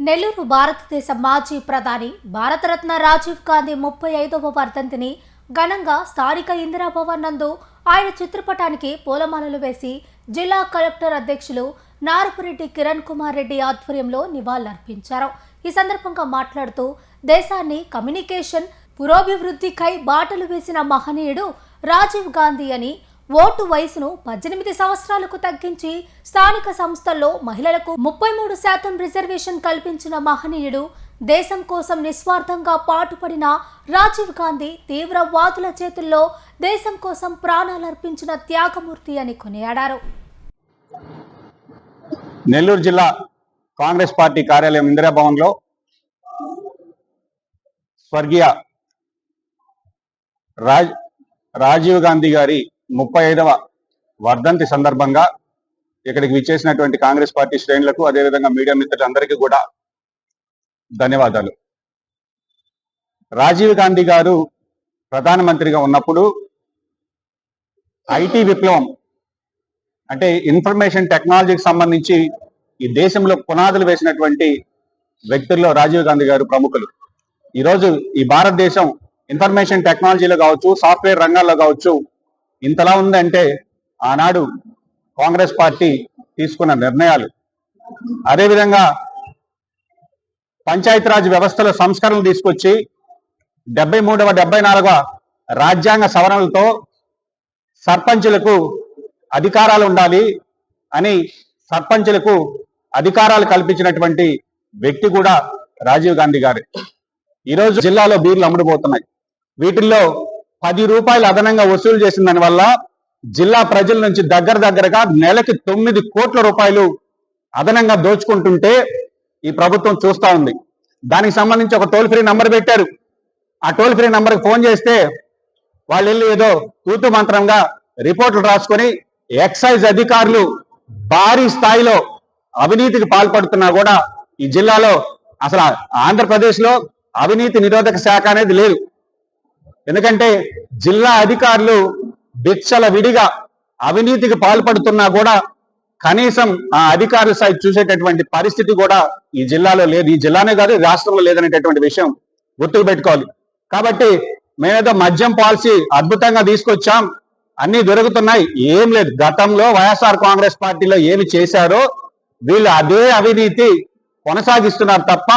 నెల్లూరు భారతదేశ మాజీ ప్రధాని భారతరత్న రాజీవ్ గాంధీ 35వ వర్ధంతిని ఘనంగా స్థానిక ఇందిరాభవన్ నందు ఆయన చిత్రపటానికి పూలమాలలు వేసి జిల్లా కలెక్టర్ అధ్యక్షులు నారపురెడ్డి కిరణ్ కుమార్ రెడ్డి ఆధ్వర్యంలో నివాళులర్పించారు. ఈ సందర్భంగా మాట్లాడుతూ దేశాన్ని కమ్యూనికేషన్ పురోభివృద్ధికై బాటలు వేసిన మహనీయుడు రాజీవ్ గాంధీ అని, ఓటు వయసును 18 సంవత్సరాలకు తగ్గించి స్థానిక సంస్థల్లో మహిళలకు 33% రిజర్వేషన్ కల్పించిన మహనీయుడు, దేశం కోసం నిస్వార్థంగా పాటుపడిన రాజీవ్ గాంధీ తీవ్రవాదుల చేతుల్లో దేశం కోసం ప్రాణాలర్పించిన త్యాగమూర్తి అని కొనియాడారు. నెల్లూరు జిల్లా కాంగ్రెస్ పార్టీ కార్యాలయం ఇందిరాభవన్లో స్వర్గీయ రాజీవ్ గాంధీ గారి 35వ వర్ధంతి సందర్భంగా ఇక్కడికి విచ్చేసినటువంటి కాంగ్రెస్ పార్టీ శ్రేణులకు, అదేవిధంగా మీడియా మిత్రులందరికీ కూడా ధన్యవాదాలు. రాజీవ్ గాంధీ గారు ప్రధానమంత్రిగా ఉన్నప్పుడు ఐటీ విప్లవం అంటే ఇన్ఫర్మేషన్ టెక్నాలజీకి సంబంధించి ఈ దేశంలో పునాదులు వేసినటువంటి వ్యక్తుల్లో రాజీవ్ గాంధీ గారు ప్రముఖులు. ఈరోజు ఈ భారతదేశం ఇన్ఫర్మేషన్ టెక్నాలజీలో కావచ్చు, సాఫ్ట్వేర్ రంగాల్లో కావచ్చు ఇంతలా ఉందంటే ఆనాడు కాంగ్రెస్ పార్టీ తీసుకున్న నిర్ణయాలు, అదేవిధంగా పంచాయతీరాజ్ వ్యవస్థలో సంస్కరణలు తీసుకొచ్చి 73వ 74వ రాజ్యాంగ సవరణలతో సర్పంచులకు అధికారాలు ఉండాలి అని సర్పంచులకు అధికారాలు కల్పించినటువంటి వ్యక్తి కూడా రాజీవ్ గాంధీ గారే. ఈరోజు జిల్లాలో బీర్లు అమ్ముడుపోతున్నాయి. వీటిల్లో 10 రూపాయలు అదనంగా వసూలు చేసిన దానివల్ల జిల్లా ప్రజల నుంచి దగ్గరగా నెలకి 9 కోట్ల రూపాయలు అదనంగా దోచుకుంటుంటే ఈ ప్రభుత్వం చూస్తా ఉంది. దానికి సంబంధించి ఒక టోల్ ఫ్రీ నంబర్ పెట్టారు. ఆ టోల్ ఫ్రీ నంబర్కి ఫోన్ చేస్తే వాళ్ళు వెళ్ళి ఏదో తూతు మంత్రంగా రిపోర్టులు రాసుకొని ఎక్సైజ్ అధికారులు భారీ స్థాయిలో అవినీతికి పాల్పడుతున్నా కూడా ఈ జిల్లాలో అసలు ఆంధ్రప్రదేశ్లో అవినీతి నిరోధక శాఖ అనేది లేదు. ఎందుకంటే జిల్లా అధికారులు భిక్షల విడిగా అవినీతికి పాల్పడుతున్నా కూడా కనీసం ఆ అధికారుల సైడ్ చూసేటటువంటి పరిస్థితి కూడా ఈ జిల్లాలో లేదు. ఈ జిల్లానే కాదు, రాష్ట్రంలో లేదనేటటువంటి విషయం గుర్తుకు పెట్టుకోవాలి. కాబట్టి మేమేదో మద్యం పాలసీ అద్భుతంగా తీసుకొచ్చాం, అన్ని దొరుకుతున్నాయి, ఏం లేదు. గతంలో వైఎస్ఆర్ కాంగ్రెస్ పార్టీలో ఏమి చేశారో వీళ్ళు అదే అవినీతి కొనసాగిస్తున్నారు తప్ప